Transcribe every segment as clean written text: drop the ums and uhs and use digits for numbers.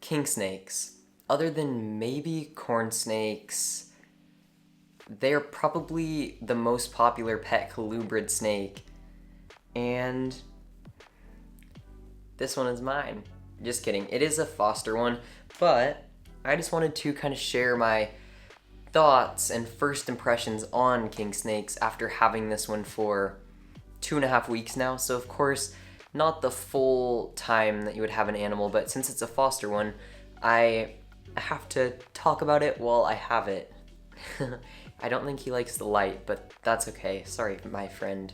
king snakes, other than maybe corn snakes, they are probably the most popular pet colubrid snake. And this one is mine. Just kidding. It is a foster one, but I just wanted to kind of share my thoughts and first impressions on king snakes after having this one for 2.5 weeks now. So of course, not the full time that you would have an animal, but since it's a foster one, I have to talk about it while I have it. I don't think he likes the light, but that's okay. Sorry, my friend.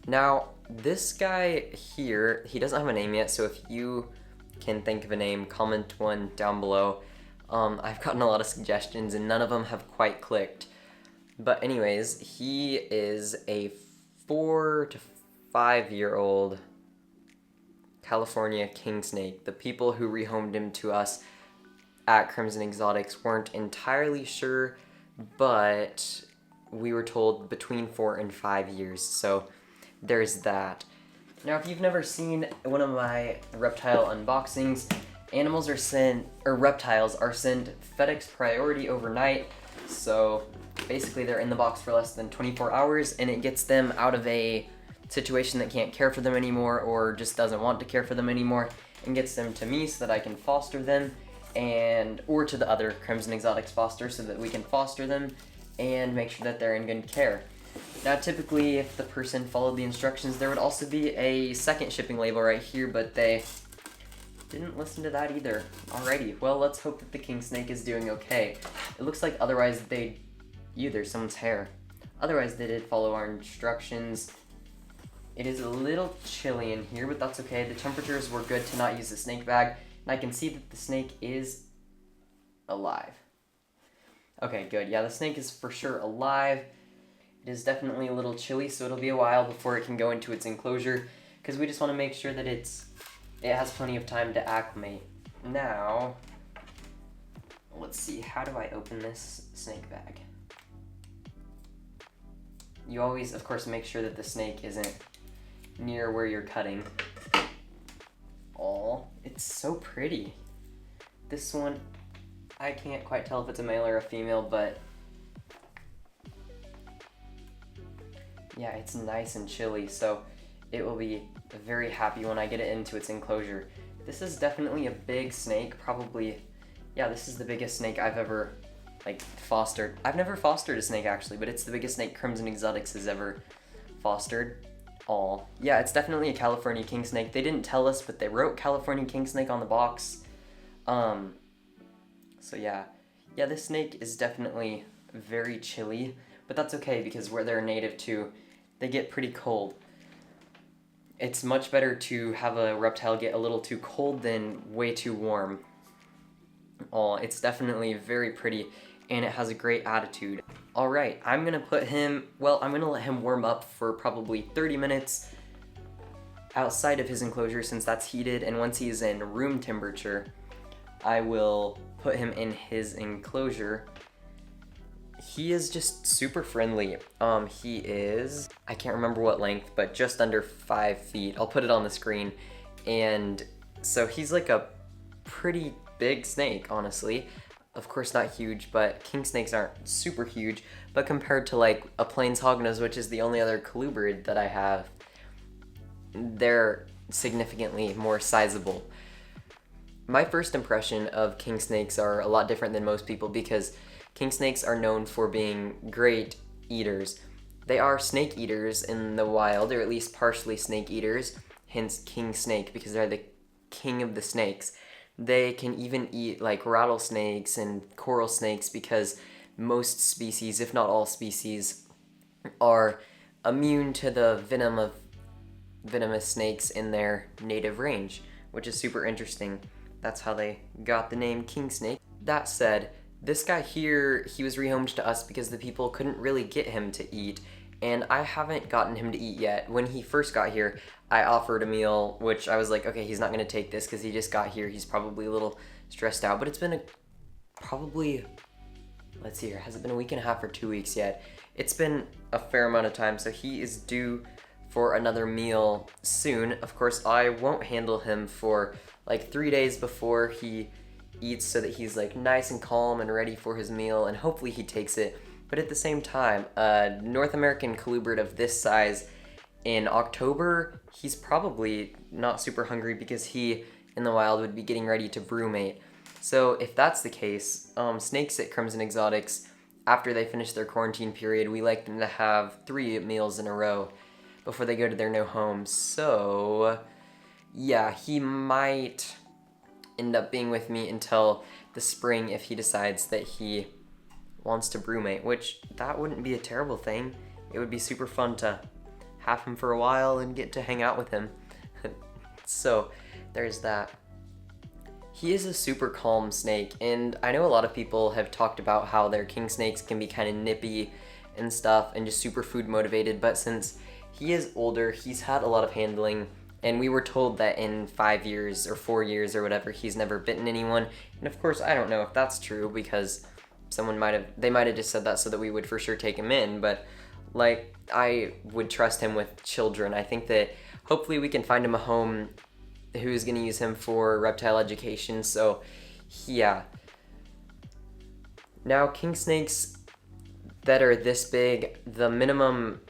Now, this guy here, he doesn't have a name yet, so if you can think of a name, comment one down below. I've gotten a lot of suggestions and none of them have quite clicked. But anyways, he is a 4 to 5 year old California Kingsnake. The people who rehomed him to us at Crimson Exotics weren't entirely sure, but we were told between 4 and 5 years, so there's that. Now, if you've never seen one of my reptile unboxings, reptiles are sent FedEx priority overnight, so basically they're in the box for less than 24 hours, and it gets them out of a situation that can't care for them anymore or just doesn't want to care for them anymore, and gets them to me so that I can foster them, or to the other Crimson Exotics fosters so that we can foster them and make sure that they're in good care. Now, typically, if the person followed the instructions, there would also be a second shipping label right here, but they didn't listen to that either. Alrighty, well, let's hope that the king snake is doing okay. It looks like otherwise there's someone's hair. Otherwise, they did follow our instructions. It is a little chilly in here, but that's okay. The temperatures were good to not use the snake bag, and I can see that the snake is alive. Okay, good. Yeah, the snake is for sure alive. It is definitely a little chilly, so it'll be a while before it can go into its enclosure, because we just want to make sure that it has plenty of time to acclimate. Now, let's see, how do I open this snake bag? You always, of course, make sure that the snake isn't near where you're cutting. Oh, it's so pretty. This one, I can't quite tell if it's a male or a female, but yeah, it's nice and chilly, so it will be very happy when I get it into its enclosure. This is definitely a big snake, probably, yeah, this is the biggest snake I've ever, fostered. I've never fostered a snake, actually, but it's the biggest snake Crimson Exotics has ever fostered. Aw. Yeah, it's definitely a California Kingsnake. They didn't tell us, but they wrote California Kingsnake on the box. So yeah. Yeah, this snake is definitely very chilly, but that's okay because where they're native to, they get pretty cold. It's much better to have a reptile get a little too cold than way too warm. Oh, it's definitely very pretty, and it has a great attitude. Alright, I'm gonna let him warm up for probably 30 minutes outside of his enclosure since that's heated, and once he's in room temperature, I will put him in his enclosure. He is just super friendly. He is, I can't remember what length, but just under 5 feet. I'll put it on the screen. And so he's like a pretty big snake, honestly. Of course not huge, but king snakes aren't super huge. But compared to like a plains hognose, which is the only other colubrid that I have, they're significantly more sizable. My first impression of king snakes are a lot different than most people because king snakes are known for being great eaters. They are snake eaters in the wild, or at least partially snake eaters, hence king snake, because they're the king of the snakes. They can even eat like rattlesnakes and coral snakes because most species, if not all species, are immune to the venom of venomous snakes in their native range, which is super interesting. That's how they got the name king snake. That said, this guy here, he was rehomed to us because the people couldn't really get him to eat, and I haven't gotten him to eat yet. When he first got here, I offered a meal, which I was like, okay, he's not gonna take this because he just got here. He's probably a little stressed out, but it's been let's see here, has it been a week and a half or 2 weeks yet? It's been a fair amount of time, so he is due for another meal soon. Of course, I won't handle him for like 3 days before he eats so that he's like nice and calm and ready for his meal, and hopefully he takes it. But at the same time, a North American colubrid of this size in October, he's probably not super hungry because he in the wild would be getting ready to brumate. So if that's the case, snakes at Crimson Exotics, after they finish their quarantine period, we like them to have 3 meals in a row before they go to their new home. So yeah, he might end up being with me until the spring if he decides that he wants to brumate, which that wouldn't be a terrible thing. It would be super fun to have him for a while and get to hang out with him. So there's that. He is a super calm snake, and I know a lot of people have talked about how their king snakes can be kind of nippy and stuff and just super food motivated, but since he is older, he's had a lot of handling, and we were told that in 5 years or 4 years or whatever, he's never bitten anyone. And of course, I don't know if that's true because they might have just said that so that we would for sure take him in, but like, I would trust him with children. I think that hopefully we can find him a home who's going to use him for reptile education. So yeah. Now, king snakes that are this big, the minimum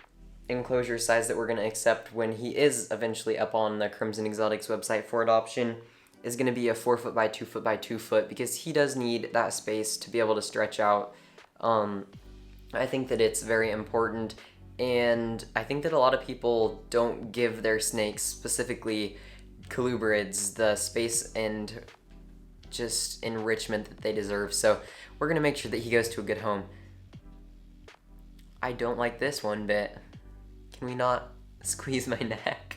enclosure size that we're going to accept when he is eventually up on the Crimson Exotics website for adoption is going to be a 4 foot by 2 foot by 2 foot, because he does need that space to be able to stretch out. I think that it's very important, and I think that a lot of people don't give their snakes, specifically colubrids, the space and just enrichment that they deserve. So we're gonna make sure that he goes to a good home. I don't like this one bit. Can we not squeeze my neck?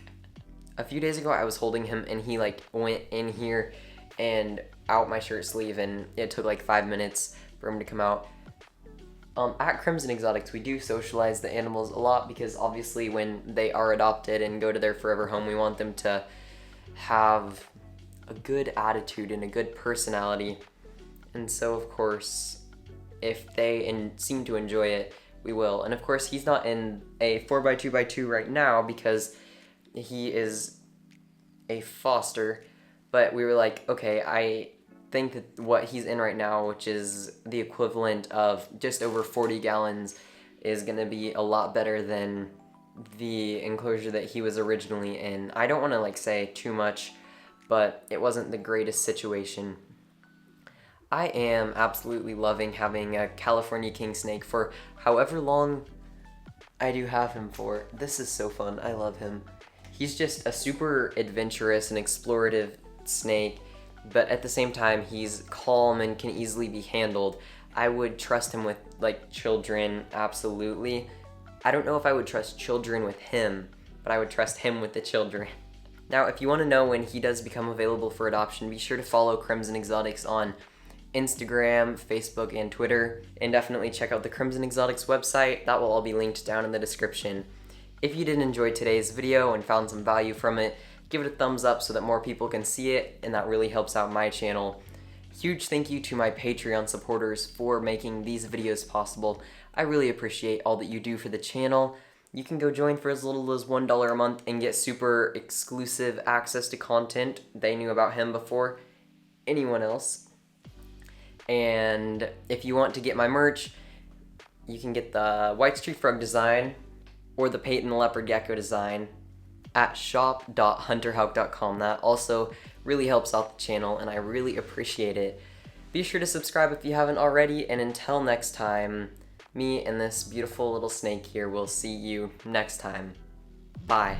A few days ago I was holding him and he like went in here and out my shirt sleeve, and it took like 5 minutes for him to come out. At Crimson Exotics, we do socialize the animals a lot because obviously when they are adopted and go to their forever home, we want them to have a good attitude and a good personality. And so of course, if they seem to enjoy it, we will. And of course, he's not in a 4x2x2 right now because he is a foster, but we were like, okay, I think that what he's in right now, which is the equivalent of just over 40 gallons, is gonna be a lot better than the enclosure that he was originally in. I don't want to like say too much, but it wasn't the greatest situation. I am absolutely loving having a California Kingsnake for however long I do have him for. This is so fun. I love him. He's just a super adventurous and explorative snake, but at the same time, he's calm and can easily be handled. I would trust him with like children, absolutely. I don't know if I would trust children with him, but I would trust him with the children. Now, if you want to know when he does become available for adoption, be sure to follow Crimson Exotics on Instagram, Facebook, and Twitter, and definitely check out the Crimson Exotics website. That will all be linked down in the description. If you did enjoy today's video and found some value from it, give it a thumbs up so that more people can see it, and that really helps out my channel. Huge thank you to my Patreon supporters for making these videos possible. I really appreciate all that you do for the channel. You can go join for as little as $1 a month and get super exclusive access to content they knew about him before anyone else. And if you want to get my merch, you can get the White Streak Frog design or the Peyton Leopard Gecko design at shop.hunterhawk.com. That also really helps out the channel, and I really appreciate it. Be sure to subscribe if you haven't already, and until next time, me and this beautiful little snake here will see you next time. Bye.